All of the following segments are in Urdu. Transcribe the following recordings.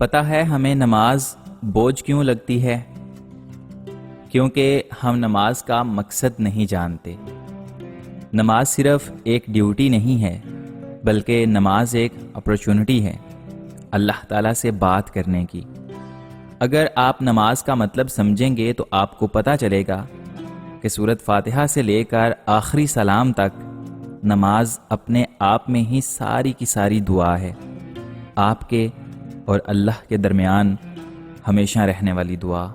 پتہ ہے ہمیں نماز بوجھ کیوں لگتی ہے؟ کیونکہ ہم نماز کا مقصد نہیں جانتے۔ نماز صرف ایک ڈیوٹی نہیں ہے، بلکہ نماز ایک اپرچونٹی ہے اللہ تعالیٰ سے بات کرنے کی۔ اگر آپ نماز کا مطلب سمجھیں گے تو آپ کو پتہ چلے گا کہ سورۃ فاتحہ سے لے کر آخری سلام تک نماز اپنے آپ میں ہی ساری کی ساری دعا ہے، آپ کے اور اللہ کے درمیان ہمیشہ رہنے والی دعا۔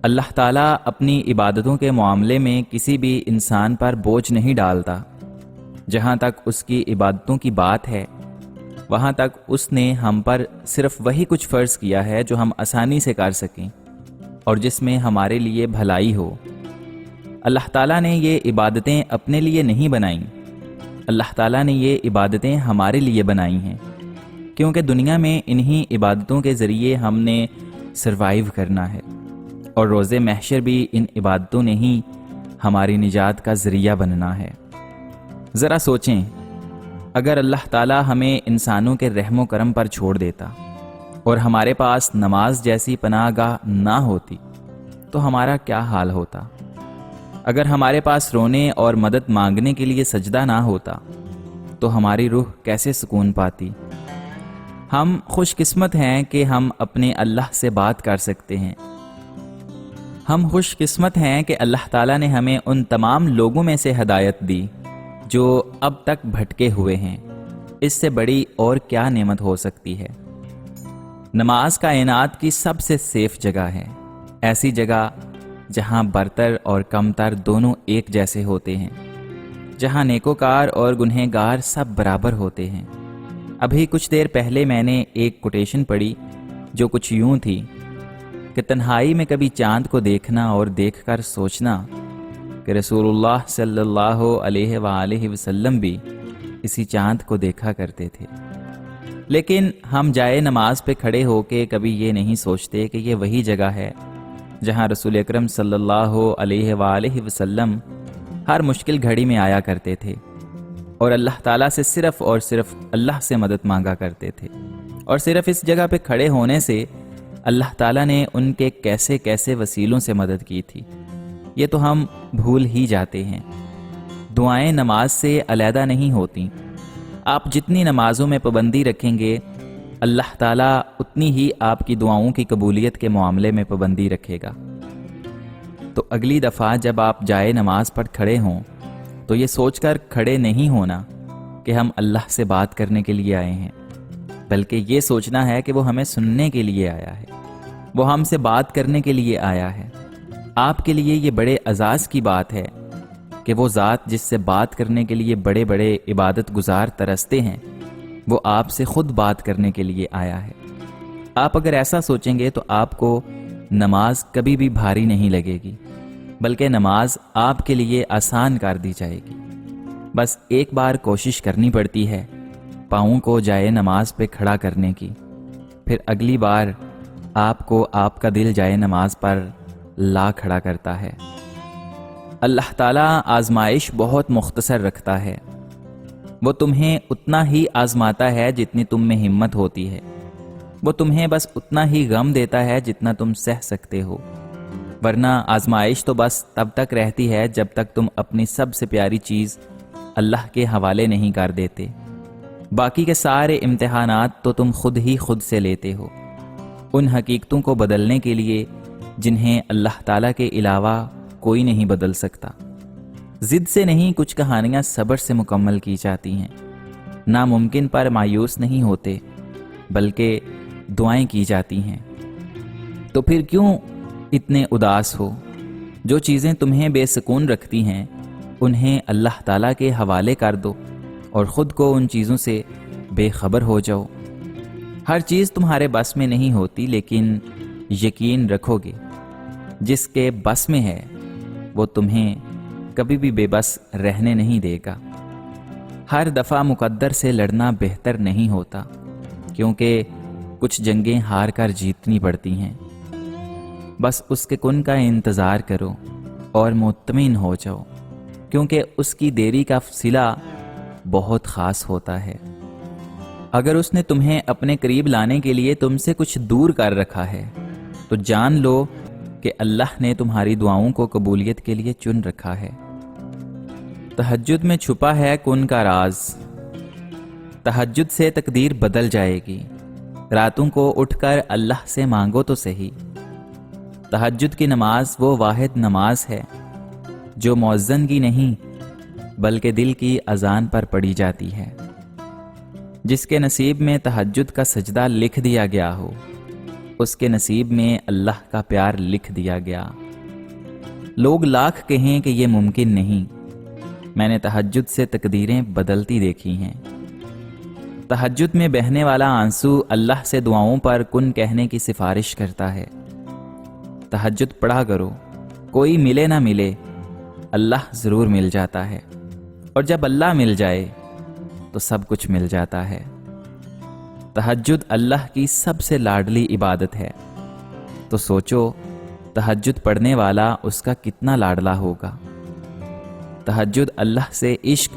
اللہ تعالیٰ اپنی عبادتوں کے معاملے میں کسی بھی انسان پر بوجھ نہیں ڈالتا۔ جہاں تک اس کی عبادتوں کی بات ہے، وہاں تک اس نے ہم پر صرف وہی کچھ فرض کیا ہے جو ہم آسانی سے کر سکیں اور جس میں ہمارے لیے بھلائی ہو۔ اللہ تعالیٰ نے یہ عبادتیں اپنے لیے نہیں بنائیں، اللہ تعالیٰ نے یہ عبادتیں ہمارے لیے بنائی ہیں، کیونکہ دنیا میں انہی عبادتوں کے ذریعے ہم نے سروائیو کرنا ہے، اور روز محشر بھی ان عبادتوں نے ہی ہماری نجات کا ذریعہ بننا ہے۔ ذرا سوچیں، اگر اللہ تعالیٰ ہمیں انسانوں کے رحم و کرم پر چھوڑ دیتا اور ہمارے پاس نماز جیسی پناہ گاہ نہ ہوتی تو ہمارا کیا حال ہوتا؟ اگر ہمارے پاس رونے اور مدد مانگنے کے لیے سجدہ نہ ہوتا تو ہماری روح کیسے سکون پاتی؟ ہم خوش قسمت ہیں کہ ہم اپنے اللہ سے بات کر سکتے ہیں۔ ہم خوش قسمت ہیں کہ اللہ تعالیٰ نے ہمیں ان تمام لوگوں میں سے ہدایت دی جو اب تک بھٹکے ہوئے ہیں۔ اس سے بڑی اور کیا نعمت ہو سکتی ہے؟ نماز کائنات کی سب سے سیف جگہ ہے، ایسی جگہ جہاں برتر اور کمتر دونوں ایک جیسے ہوتے ہیں، جہاں نیکوکار اور گنہگار سب برابر ہوتے ہیں۔ ابھی کچھ دیر پہلے میں نے ایک کوٹیشن پڑھی جو کچھ یوں تھی کہ تنہائی میں کبھی چاند کو دیکھنا اور دیکھ کر سوچنا کہ رسول اللہ صلی اللہ علیہ وآلہ وسلم بھی اسی چاند کو دیکھا کرتے تھے، لیکن ہم جائے نماز پہ کھڑے ہو کے کبھی یہ نہیں سوچتے کہ یہ وہی جگہ ہے جہاں رسول اکرم صلی اللہ علیہ وآلہ وسلم ہر مشکل گھڑی میں آیا کرتے تھے اور اللہ تعالیٰ سے صرف اور صرف اللہ سے مدد مانگا کرتے تھے، اور صرف اس جگہ پہ کھڑے ہونے سے اللہ تعالیٰ نے ان کے کیسے کیسے وسیلوں سے مدد کی تھی، یہ تو ہم بھول ہی جاتے ہیں۔ دعائیں نماز سے علیحدہ نہیں ہوتی۔ آپ جتنی نمازوں میں پابندی رکھیں گے، اللہ تعالیٰ اتنی ہی آپ کی دعاؤں کی قبولیت کے معاملے میں پابندی رکھے گا۔ تو اگلی دفعہ جب آپ جائے نماز پر کھڑے ہوں تو یہ سوچ کر کھڑے نہیں ہونا کہ ہم اللہ سے بات کرنے کے لیے آئے ہیں، بلکہ یہ سوچنا ہے کہ وہ ہمیں سننے کے لیے آیا ہے، وہ ہم سے بات کرنے کے لیے آیا ہے۔ آپ کے لیے یہ بڑے اعزاز کی بات ہے کہ وہ ذات جس سے بات کرنے کے لیے بڑے بڑے عبادت گزار ترستے ہیں، وہ آپ سے خود بات کرنے کے لیے آیا ہے۔ آپ اگر ایسا سوچیں گے تو آپ کو نماز کبھی بھی بھاری نہیں لگے گی، بلکہ نماز آپ کے لیے آسان کر دی جائے گی۔ بس ایک بار کوشش کرنی پڑتی ہے پاؤں کو جائے نماز پہ کھڑا کرنے کی، پھر اگلی بار آپ کو آپ کا دل جائے نماز پر لا کھڑا کرتا ہے۔ اللہ تعالیٰ آزمائش بہت مختصر رکھتا ہے، وہ تمہیں اتنا ہی آزماتا ہے جتنی تم میں ہمت ہوتی ہے، وہ تمہیں بس اتنا ہی غم دیتا ہے جتنا تم سہ سکتے ہو، ورنہ آزمائش تو بس تب تک رہتی ہے جب تک تم اپنی سب سے پیاری چیز اللہ کے حوالے نہیں کر دیتے۔ باقی کے سارے امتحانات تو تم خود ہی خود سے لیتے ہو، ان حقیقتوں کو بدلنے کے لیے جنہیں اللہ تعالیٰ کے علاوہ کوئی نہیں بدل سکتا۔ ضد سے نہیں، کچھ کہانیاں صبر سے مکمل کی جاتی ہیں۔ ناممکن پر مایوس نہیں ہوتے، بلکہ دعائیں کی جاتی ہیں۔ تو پھر کیوں اتنے اداس ہو؟ جو چیزیں تمہیں بے سکون رکھتی ہیں انہیں اللہ تعالیٰ کے حوالے کر دو اور خود کو ان چیزوں سے بے خبر ہو جاؤ۔ ہر چیز تمہارے بس میں نہیں ہوتی، لیکن یقین رکھو گے جس کے بس میں ہے وہ تمہیں کبھی بھی بے بس رہنے نہیں دے گا۔ ہر دفعہ مقدر سے لڑنا بہتر نہیں ہوتا، کیونکہ کچھ جنگیں ہار کر جیتنی پڑتی ہیں۔ بس اس کے کن کا انتظار کرو اور مطمئن ہو جاؤ، کیونکہ اس کی دیری کا صلہ بہت خاص ہوتا ہے۔ اگر اس نے تمہیں اپنے قریب لانے کے لیے تم سے کچھ دور کر رکھا ہے تو جان لو کہ اللہ نے تمہاری دعاؤں کو قبولیت کے لیے چن رکھا ہے۔ تہجد میں چھپا ہے کن کا راز۔ تہجد سے تقدیر بدل جائے گی۔ راتوں کو اٹھ کر اللہ سے مانگو تو صحیح۔ تہجد کی نماز وہ واحد نماز ہے جو مؤذن کی نہیں بلکہ دل کی اذان پر پڑھی جاتی ہے۔ جس کے نصیب میں تہجد کا سجدہ لکھ دیا گیا ہو اس کے نصیب میں اللہ کا پیار لکھ دیا گیا۔ لوگ لاکھ کہیں کہ یہ ممکن نہیں، میں نے تہجد سے تقدیریں بدلتی دیکھی ہیں۔ تہجد میں بہنے والا آنسو اللہ سے دعاؤں پر کن کہنے کی سفارش کرتا ہے۔ تہجد پڑھا کرو، کوئی ملے نہ ملے اللہ ضرور مل جاتا ہے، اور جب اللہ مل جائے تو سب کچھ مل جاتا ہے۔ تہجد اللہ کی سب سے لاڈلی عبادت ہے، تو سوچو تہجد پڑھنے والا اس کا کتنا لاڈلا ہوگا۔ تہجد اللہ سے عشق،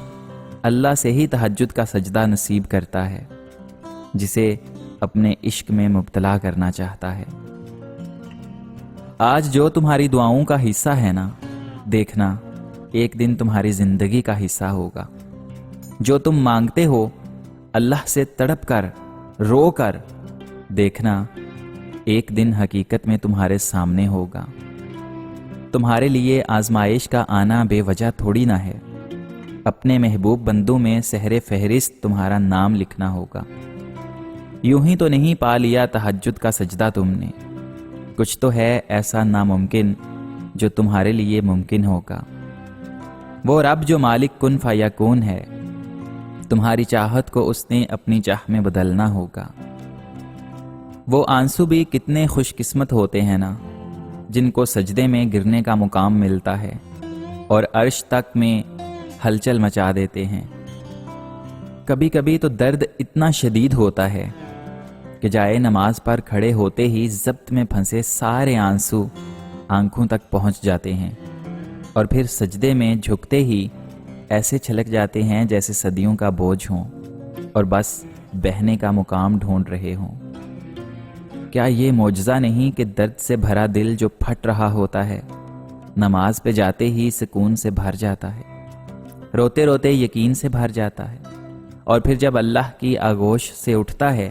اللہ سے ہی تہجد کا سجدہ نصیب کرتا ہے جسے اپنے عشق میں مبتلا کرنا چاہتا ہے۔ آج جو تمہاری دعاؤں کا حصہ ہے نا، دیکھنا ایک دن تمہاری زندگی کا حصہ ہوگا۔ جو تم مانگتے ہو اللہ سے تڑپ کر رو کر، دیکھنا ایک دن حقیقت میں تمہارے سامنے ہوگا۔ تمہارے لیے آزمائش کا آنا بے وجہ تھوڑی نہ ہے۔ اپنے محبوب بندوں میں سحر فہرست تمہارا نام لکھنا ہوگا۔ یوں ہی تو نہیں پا لیا تہجد کا سجدہ تم نے، کچھ تو ہے ایسا ناممکن جو تمہارے لیے ممکن ہوگا۔ وہ رب جو مالک کن فیکون ہے، تمہاری چاہت کو اس نے اپنی چاہ میں بدلنا ہوگا۔ وہ آنسو بھی کتنے خوش قسمت ہوتے ہیں نا، جن کو سجدے میں گرنے کا مقام ملتا ہے اور عرش تک میں ہلچل مچا دیتے ہیں۔ کبھی کبھی تو درد اتنا شدید ہوتا ہے کہ جائے نماز پر کھڑے ہوتے ہی ضبط میں پھنسے سارے آنسو آنکھوں تک پہنچ جاتے ہیں، اور پھر سجدے میں جھکتے ہی ایسے چھلک جاتے ہیں جیسے صدیوں کا بوجھ ہوں اور بس بہنے کا مقام ڈھونڈ رہے ہوں۔ کیا یہ معجزہ نہیں کہ درد سے بھرا دل جو پھٹ رہا ہوتا ہے نماز پہ جاتے ہی سکون سے بھر جاتا ہے، روتے روتے یقین سے بھر جاتا ہے، اور پھر جب اللہ کی آغوش سے اٹھتا ہے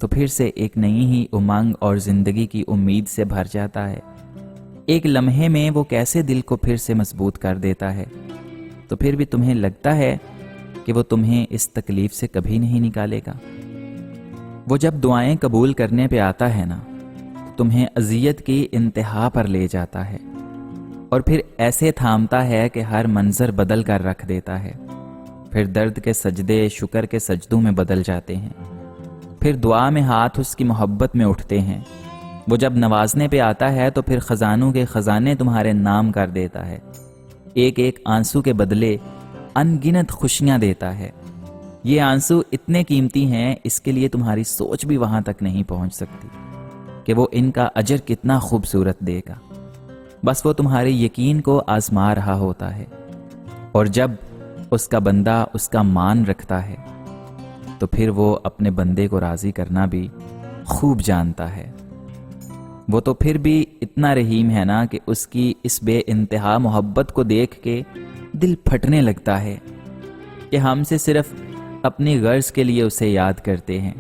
تو پھر سے ایک نئی ہی امنگ اور زندگی کی امید سے بھر جاتا ہے۔ ایک لمحے میں وہ کیسے دل کو پھر سے مضبوط کر دیتا ہے، تو پھر بھی تمہیں لگتا ہے کہ وہ تمہیں اس تکلیف سے کبھی نہیں نکالے گا۔ وہ جب دعائیں قبول کرنے پہ آتا ہے نا، تمہیں اذیت کی انتہا پر لے جاتا ہے، اور پھر ایسے تھامتا ہے کہ ہر منظر بدل کر رکھ دیتا ہے۔ پھر درد کے سجدے شکر کے سجدوں میں بدل جاتے ہیں، پھر دعا میں ہاتھ اس کی محبت میں اٹھتے ہیں۔ وہ جب نوازنے پہ آتا ہے تو پھر خزانوں کے خزانے تمہارے نام کر دیتا ہے، ایک ایک آنسو کے بدلے ان گنت خوشیاں دیتا ہے۔ یہ آنسو اتنے قیمتی ہیں، اس کے لیے تمہاری سوچ بھی وہاں تک نہیں پہنچ سکتی کہ وہ ان کا اجر کتنا خوبصورت دے گا۔ بس وہ تمہارے یقین کو آزما رہا ہوتا ہے، اور جب اس کا بندہ اس کا مان رکھتا ہے تو پھر وہ اپنے بندے کو راضی کرنا بھی خوب جانتا ہے۔ وہ تو پھر بھی اتنا رحیم ہے نا کہ اس کی اس بے انتہا محبت کو دیکھ کے دل پھٹنے لگتا ہے کہ ہم سے صرف اپنی غرض کے لیے اسے یاد کرتے ہیں،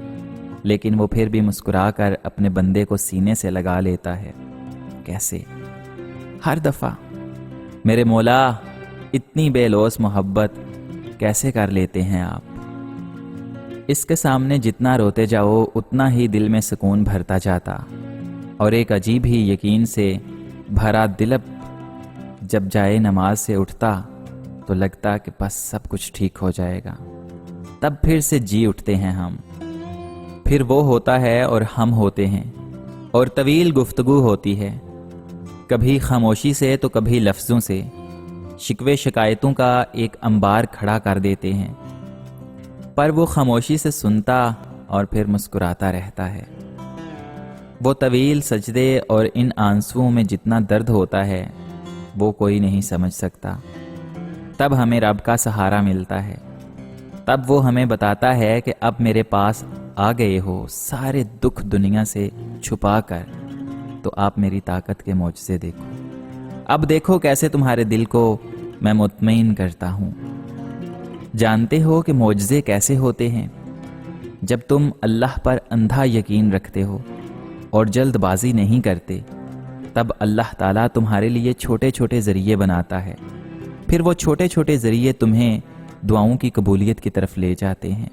لیکن وہ پھر بھی مسکرا کر اپنے بندے کو سینے سے لگا لیتا ہے۔ کیسے؟ ہر دفعہ میرے مولا اتنی بے لوث محبت کیسے کر لیتے ہیں آپ؟ اس کے سامنے جتنا روتے جاؤ اتنا ہی دل میں سکون بھرتا جاتا، اور ایک عجیب ہی یقین سے بھرا دل جب جائے نماز سے اٹھتا تو لگتا کہ بس سب کچھ ٹھیک ہو جائے گا۔ تب پھر سے جی اٹھتے ہیں ہم، پھر وہ ہوتا ہے اور ہم ہوتے ہیں، اور طویل گفتگو ہوتی ہے، کبھی خاموشی سے تو کبھی لفظوں سے۔ شکوے شکایتوں کا ایک انبار کھڑا کر دیتے ہیں، پر وہ خاموشی سے سنتا اور پھر مسکراتا رہتا ہے۔ وہ طویل سجدے اور ان آنسوؤں میں جتنا درد ہوتا ہے وہ کوئی نہیں سمجھ سکتا۔ تب ہمیں رب کا سہارا ملتا ہے، تب وہ ہمیں بتاتا ہے کہ اب میرے پاس آ گئے ہو سارے دکھ دنیا سے چھپا کر، تو آپ میری طاقت کے معجزے دیکھو۔ اب دیکھو کیسے تمہارے دل کو میں مطمئن کرتا ہوں۔ جانتے ہو کہ معجزے کیسے ہوتے ہیں؟ جب تم اللہ پر اندھا یقین رکھتے ہو اور جلد بازی نہیں کرتے، تب اللہ تعالیٰ تمہارے لیے چھوٹے چھوٹے ذریعے بناتا ہے، پھر وہ چھوٹے چھوٹے ذریعے تمہیں دعاؤں کی قبولیت کی طرف لے جاتے ہیں۔